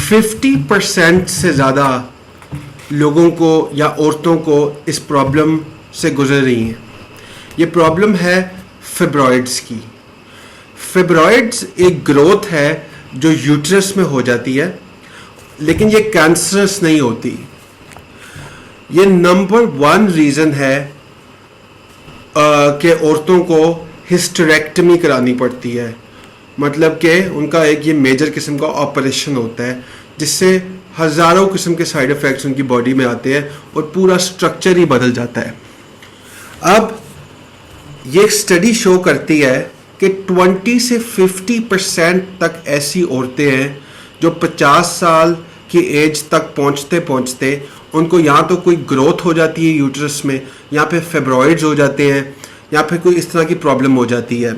50% से ज़्यादा लोगों को या औरतों को इस प्रॉब्लम से गुजर रही हैं। ये प्रॉब्लम है फिब्रॉइड्स की। फिब्रॉइड्स एक ग्रोथ है जो यूट्रस में हो जाती है, लेकिन ये कैंसरस नहीं होती। ये नंबर 1 रीज़न है कि औरतों को हिस्टेरेक्टमी करानी पड़ती है। मतलब कि उनका एक ये मेजर किस्म का ऑपरेशन होता है जिससे हज़ारों किस्म के साइड इफ़ेक्ट्स उनकी बॉडी में आते हैं और पूरा स्ट्रक्चर ही बदल जाता है। अब ये स्टडी शो करती है कि 20 से 50% तक ऐसी औरतें हैं जो 50 साल की एज तक पहुंचते पहुंचते उनको या तो कोई ग्रोथ हो जाती है यूट्रस में, या फिर फेब्रॉइड्स हो जाते हैं, या फिर कोई इस तरह की प्रॉब्लम हो जाती है।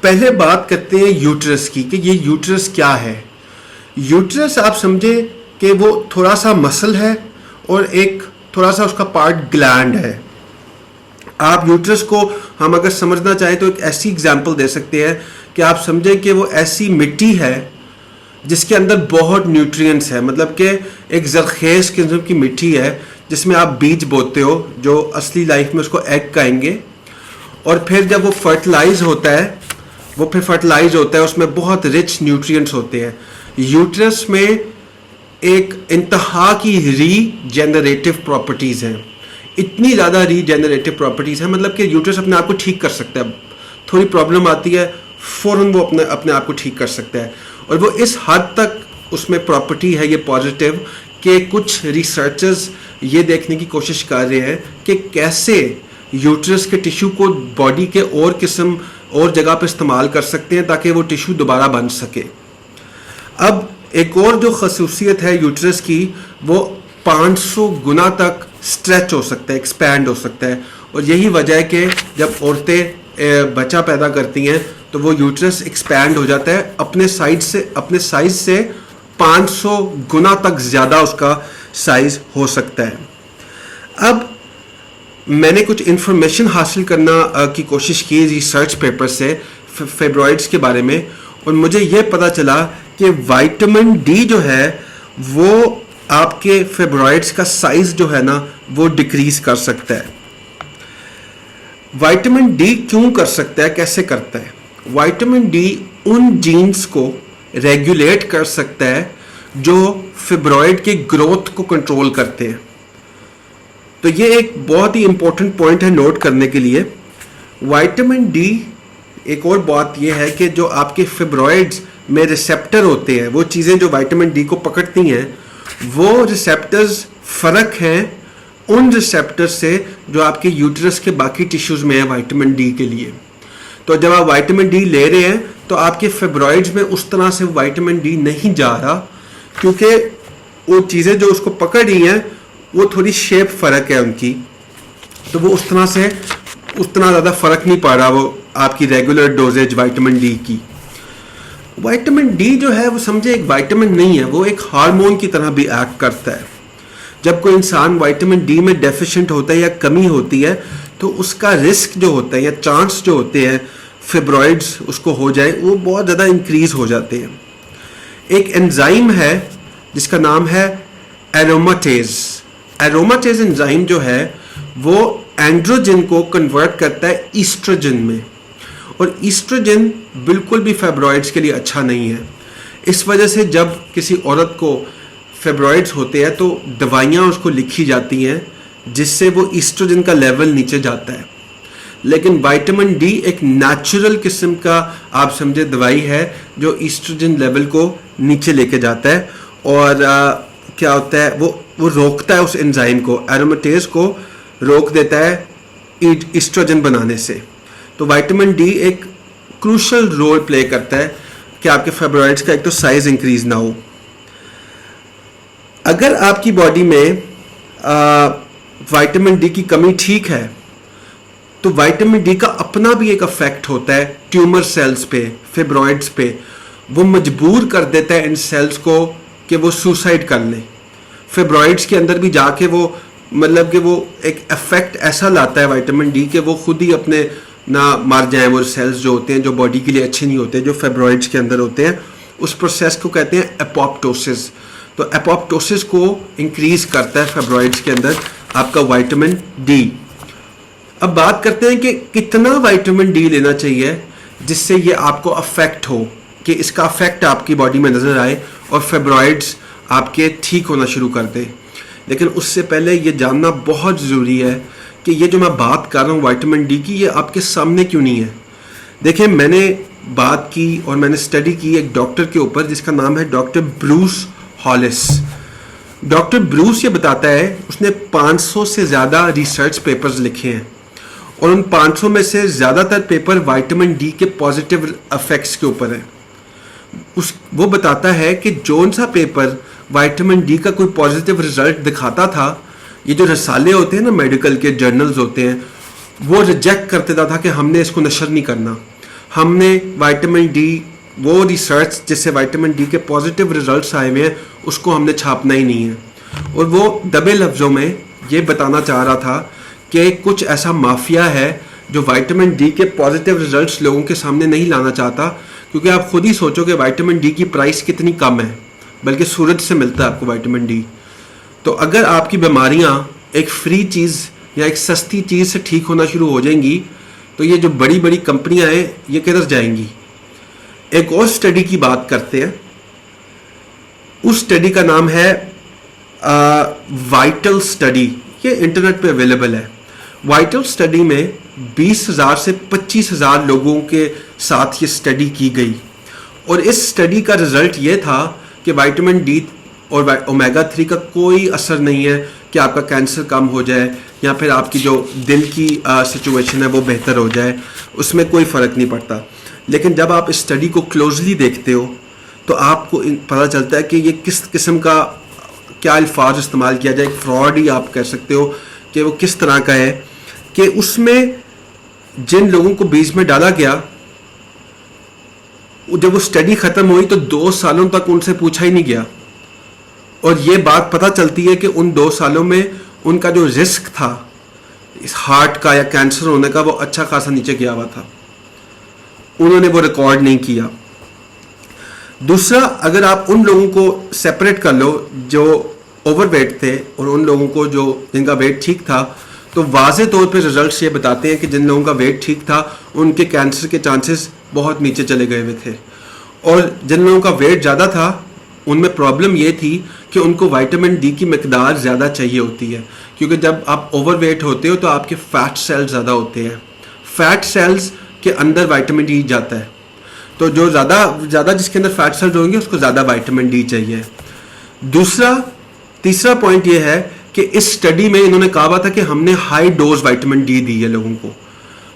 पहले बात करते हैं यूट्रस की कि ये यूट्रस क्या है। यूट्रस आप समझे कि वो थोड़ा सा मसल है और एक थोड़ा सा उसका पार्ट ग्लैंड है। आप यूट्रस को हम अगर समझना चाहें तो एक ऐसी एग्जांपल दे सकते हैं कि आप समझें कि वो ऐसी मिट्टी है जिसके अंदर बहुत न्यूट्रिएंट्स है। मतलब कि एक जरखेज किस्म की मिट्टी है जिसमें आप बीज बोते हो, जो असली लाइफ में उसको एग कहेंगे, और फिर जब वो फर्टिलाइज होता है उसमें बहुत रिच न्यूट्रिएंट्स होते हैं। यूट्रस में एक इंतहा की रीजेनरेटिव प्रॉपर्टीज़ हैं, इतनी ज़्यादा रीजेनरेटिव प्रॉपर्टीज़ हैं, मतलब कि यूट्रस अपने आप को ठीक कर सकता है। थोड़ी प्रॉब्लम आती है फ़ौरन वो अपने आप को ठीक कर सकता है, और वो इस हद तक उसमें प्रॉपर्टी है ये पॉजिटिव कि कुछ रिसर्चर्स ये देखने की कोशिश कर रहे हैं कि कैसे यूट्रस के टिश्यू को बॉडी के और जगह पर इस्तेमाल कर सकते हैं ताकि वो टिश्यू दोबारा बन सके। अब एक और जो खसूसियत है यूट्रस की, वो 500 गुना तक स्ट्रेच हो सकता है, एक्सपैंड हो सकता है, और यही वजह है कि जब औरतें बच्चा पैदा करती हैं तो वो यूट्रस एक्सपैंड हो जाता है अपने साइज से 500 गुना तक ज़्यादा उसका साइज हो सकता है। अब मैंने कुछ इन्फॉर्मेशन हासिल करना की कोशिश की रिसर्च पेपर से फेब्रॉइड्स के बारे में, और मुझे ये पता चला कि विटामिन डी जो है वो आपके फेब्रॉइड्स का साइज जो है ना वो डिक्रीज कर सकता है। विटामिन डी क्यों कर सकता है, कैसे करता है? विटामिन डी उन जीन्स को रेगुलेट कर सकता है जो फेब्रॉइड के ग्रोथ को कंट्रोल करते हैं। तो ये एक बहुत ही इंपॉर्टेंट पॉइंट है नोट करने के लिए। विटामिन डी, एक और बात यह है कि जो आपके फेब्रॉइड्स में रिसेप्टर होते हैं, वो चीज़ें जो विटामिन डी को पकड़ती हैं, वो रिसेप्टर्स फ़र्क हैं उन रिसेप्टर से जो आपके यूट्रस के बाकी टिश्यूज़ में है विटामिन डी के लिए। तो जब आप विटामिन डी ले रहे हैं तो आपके फेब्रॉइड्स में उस तरह से विटामिन डी नहीं जा रहा, क्योंकि वो चीज़ें जो उसको पकड़ रही हैं वो थोड़ी शेप फ़र्क है उनकी, तो वो उतना ज़्यादा फ़र्क नहीं पा रहा वो आपकी रेगुलर डोजेज विटामिन डी की। विटामिन डी जो है वो समझे एक विटामिन नहीं है, वो एक हार्मोन की तरह भी एक्ट करता है। जब कोई इंसान विटामिन डी में डेफिशिएंट होता है या कमी होती है तो उसका रिस्क जो होता है या चांस जो होते हैं फिब्रॉइड्स उसको हो जाए वो बहुत ज़्यादा इंक्रीज हो जाते हैं। एक एंजाइम है जिसका नाम है एरोमाटेज। एरोमाटेज एंजाइम जो है वो एंड्रोजन को कन्वर्ट करता है ईस्ट्रोजन में, और ईस्ट्रोजन बिल्कुल भी फेब्रॉइड्स के लिए अच्छा नहीं है। इस वजह से जब किसी औरत को फेब्रॉइड्स होते हैं तो दवाइयाँ उसको लिखी जाती हैं जिससे वो ईस्ट्रोजन का लेवल नीचे जाता है। लेकिन विटामिन डी एक नेचुरल किस्म का आप समझे दवाई है जो ईस्ट्रोजन लेवल को नीचे लेके जाता है, और क्या होता है वो रोकता है उस एंजाइम को, एरोमेटेज को रोक देता है ईस्ट्रोजन बनाने से। तो विटामिन डी एक क्रूशल रोल प्ले करता है कि आपके फेब्रॉइड्स का एक तो साइज इंक्रीज ना हो। अगर आपकी बॉडी में विटामिन डी की कमी ठीक है तो विटामिन डी का अपना भी एक इफेक्ट होता है ट्यूमर सेल्स पे, फेब्रॉइड्स पे। वो मजबूर कर देता है इन सेल्स को कि वो सुसाइड कर लें। फेब्रॉइड्स के अंदर भी जाके वो मतलब कि वो एक इफेक्ट ऐसा लाता है विटामिन डी के वो खुद ही अपने ना मर जाएं, वो सेल्स जो होते हैं जो बॉडी के लिए अच्छे नहीं होते, जो फेब्रॉइड्स के अंदर होते हैं, उस प्रोसेस को कहते हैं एपोप्टोसिस। तो एपोप्टोसिस को इंक्रीज करता है फेब्रॉइड्स के अंदर आपका विटामिन डी। अब बात करते हैं कि कितना विटामिन डी लेना चाहिए जिससे ये आपको अफेक्ट हो, कि इसका अफेक्ट आपकी बॉडी में नज़र आए और फेब्रॉइड्स आपके ठीक होना शुरू कर दे। लेकिन उससे पहले ये जानना बहुत ज़रूरी है कि ये जो मैं बात कर रहा हूँ विटामिन डी की, ये आपके सामने क्यों नहीं है। देखिए, मैंने बात की और मैंने स्टडी की एक डॉक्टर के ऊपर जिसका नाम है doctor Bruce Hollies. Doctor Bruce ये बताता है, उसने 500 से ज़्यादा रिसर्च पेपर्स लिखे हैं और उन 500 में से ज़्यादातर पेपर विटामिन डी के पॉजिटिव इफेक्ट्स के ऊपर है। वो बताता है कि जौन सा पेपर विटामिन डी का कोई पॉजिटिव रिजल्ट दिखाता था, ये जो रसाले होते हैं ना, मेडिकल के जर्नल्स होते हैं, वो रिजेक्ट कर देता था कि हमने इसको नशर नहीं करना। हमने विटामिन डी, वो रिसर्च जिससे विटामिन डी के पॉजिटिव रिजल्ट्स आए हुए हैं, उसको हमने छापना ही नहीं है। और वो दबे लफ्ज़ों में ये बताना चाह रहा था कि कुछ ऐसा माफिया है जो विटामिन डी के पॉजिटिव रिजल्ट्स लोगों के सामने नहीं लाना चाहता, क्योंकि आप खुद ही सोचो कि विटामिन डी की प्राइस कितनी कम है, बल्कि सूरज से मिलता है आपको विटामिन डी। तो अगर आपकी बीमारियां एक फ्री चीज़ या एक सस्ती चीज़ से ठीक होना शुरू हो जाएंगी, तो ये जो बड़ी बड़ी कंपनियां हैं ये किधर जाएंगी। एक और स्टडी की बात करते हैं। उस स्टडी का नाम है वाइटल स्टडी। ये इंटरनेट पे अवेलेबल है। वाइटल स्टडी में 20,000 से 25,000 लोगों के साथ ये स्टडी की गई और इस स्टडी का रिजल्ट ये था कि विटामिन डी और ओमेगा 3 का कोई असर नहीं है कि आपका कैंसर कम हो जाए या फिर आपकी जो दिल की सिचुएशन है वो बेहतर हो जाए, उसमें कोई फ़र्क नहीं पड़ता। लेकिन जब आप इस स्टडी को क्लोजली देखते हो तो आपको पता चलता है कि ये किस किस्म का, क्या अल्फाज इस्तेमाल किया जाए, फ्रॉड ही आप कह सकते हो कि वो किस तरह का है कि उसमें जिन लोगों को बीच में डाला गया, जब वो स्टडी ख़त्म हुई तो 2 सालों तक उनसे पूछा ही नहीं गया और ये बात पता चलती है कि उन 2 सालों में उनका जो रिस्क था इस हार्ट का या कैंसर होने का, वो अच्छा खासा नीचे गया हुआ था। उन्होंने वो रिकॉर्ड नहीं किया। दूसरा, अगर आप उन लोगों को सेपरेट कर लो जो ओवरवेट थे और उन लोगों को जो जिनका वेट ठीक था, तो वाज़े तौर पे रिजल्ट्स ये बताते हैं कि जिन लोगों का वेट ठीक था उनके कैंसर के चांसेस बहुत नीचे चले गए हुए थे और जिन लोगों का वेट ज़्यादा था उनमें प्रॉब्लम ये थी कि उनको विटामिन डी की मिकदार ज़्यादा चाहिए होती है, क्योंकि जब आप ओवरवेट होते हो तो आपके फैट सेल्स ज़्यादा होते हैं। फैट सेल्स के अंदर विटामिन डी जाता है, तो जो ज़्यादा जिसके अंदर फैट सेल्स होंगे उसको ज़्यादा विटामिन डी चाहिए। तीसरा पॉइंट ये है कि इस स्टडी में इन्होंने कहा था कि हमने हाई डोज विटामिन डी दी है लोगों को।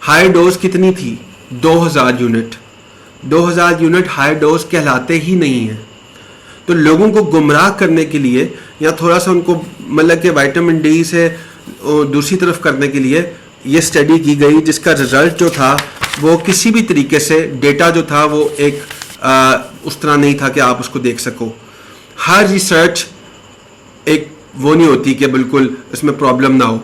हाई डोज कितनी थी? 2000 यूनिट। 2000 यूनिट हाई डोज कहलाते ही नहीं है। तो लोगों को गुमराह करने के लिए या थोड़ा सा उनको मतलब कि विटामिन डी से दूसरी तरफ करने के लिए ये स्टडी की गई, जिसका रिजल्ट जो था वो किसी भी तरीके से डेटा जो था वो एक उस तरह नहीं था कि आप उसको देख सको। हर रिसर्च एक वो नहीं होती कि बिल्कुल इसमें प्रॉब्लम ना हो।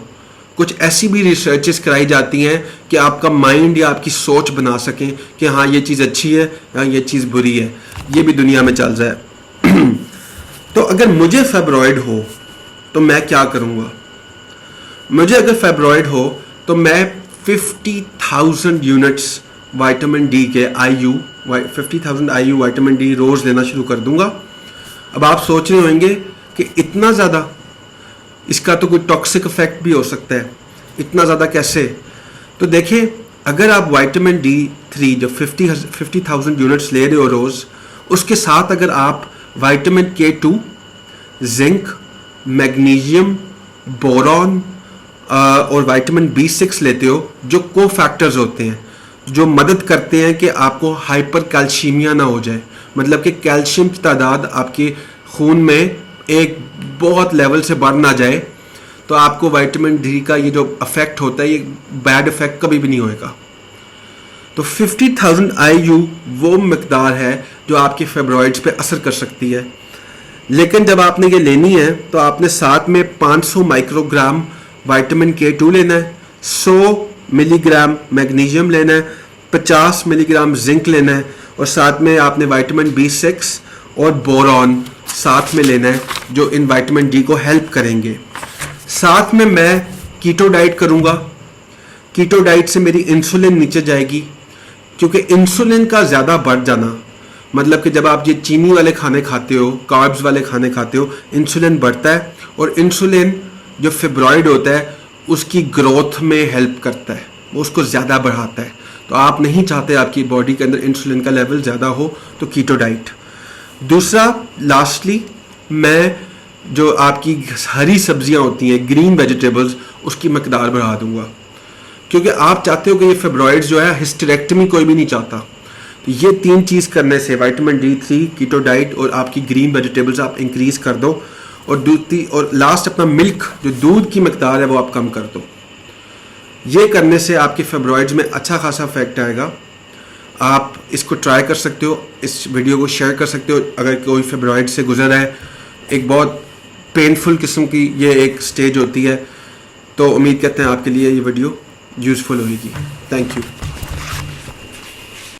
कुछ ऐसी भी रिसर्चेस कराई जाती हैं कि आपका माइंड या आपकी सोच बना सकें कि हाँ ये चीज़ अच्छी है या ये चीज़ बुरी है। ये भी दुनिया में चल रहा है। तो अगर मुझे फाइब्रॉइड हो तो मैं क्या करूँगा? मुझे अगर फाइब्रॉइड हो तो मैं 50,000 यूनिट्स विटामिन डी के 50,000 IU विटामिन डी रोज़ लेना शुरू कर दूंगा। अब आप सोच रहे होंगे कि इतना ज़्यादा, इसका तो कोई टॉक्सिक इफेक्ट भी हो सकता है, इतना ज़्यादा कैसे? तो देखिए, अगर आप विटामिन D3 जो 50,000 यूनिट्स ले रहे हो रोज़, उसके साथ अगर आप vitamin K2, zinc, magnesium, boron और विटामिन B6 लेते हो, जो को फैक्टर्स होते हैं जो मदद करते हैं कि आपको हाइपर कैल्शियमिया ना हो जाए, मतलब कि कैल्शियम की तादाद आपके खून में एक बहुत लेवल से बढ़ ना जाए, तो आपको विटामिन डी का ये जो अफेक्ट होता है ये बैड इफेक्ट कभी भी नहीं होएगा। तो 50,000 IU वो मकदार है जो आपके फाइब्रॉइड्स पे असर कर सकती है। लेकिन जब आपने ये लेनी है तो आपने साथ में 500 माइक्रोग्राम विटामिन K2 लेना है, 100 मिलीग्राम मैग्नीशियम लेना है, 50 मिलीग्राम जिंक लेना है और साथ में आपने विटामिन B6 और बोरॉन साथ में लेना है, जो इन विटामिन डी को हेल्प करेंगे। साथ में मैं कीटो डाइट करूँगा। कीटो डाइट से मेरी इंसुलिन नीचे जाएगी, क्योंकि इंसुलिन का ज़्यादा बढ़ जाना मतलब कि जब आप ये चीनी वाले खाने खाते हो, कार्ब्स वाले खाने खाते हो, इंसुलिन बढ़ता है और इंसुलिन जो फिब्रॉइड होता है उसकी ग्रोथ में हेल्प करता है, वो उसको ज़्यादा बढ़ाता है। तो आप नहीं चाहते आपकी बॉडी के अंदर इंसुलिन का लेवल ज़्यादा हो, तो कीटो डाइट। दूसरा, लास्टली, मैं जो आपकी हरी सब्जियां होती हैं, ग्रीन वेजिटेबल्स, उसकी मकदार बढ़ा दूंगा, क्योंकि आप चाहते हो कि ये फिब्रॉइड्स जो है, हिस्टेरेक्टमी कोई भी नहीं चाहता। तो ये 3 चीज़ करने से विटामिन D3, कीटो डाइट और आपकी ग्रीन वेजिटेबल्स आप इंक्रीज कर दो। और लास्ट अपना मिल्क, जो दूध की मकदार है, वो आप कम कर दो। ये करने से आपके फिब्रॉइड्स में अच्छा खासा इफेक्ट आएगा। आप इसको ट्राई कर सकते हो, इस वीडियो को शेयर कर सकते हो अगर कोई फिब्रॉइड से गुजर रहा है। एक बहुत पेनफुल किस्म की ये एक स्टेज होती है। तो उम्मीद करते हैं आपके लिए ये वीडियो यूज़फुल होगी। Thank you.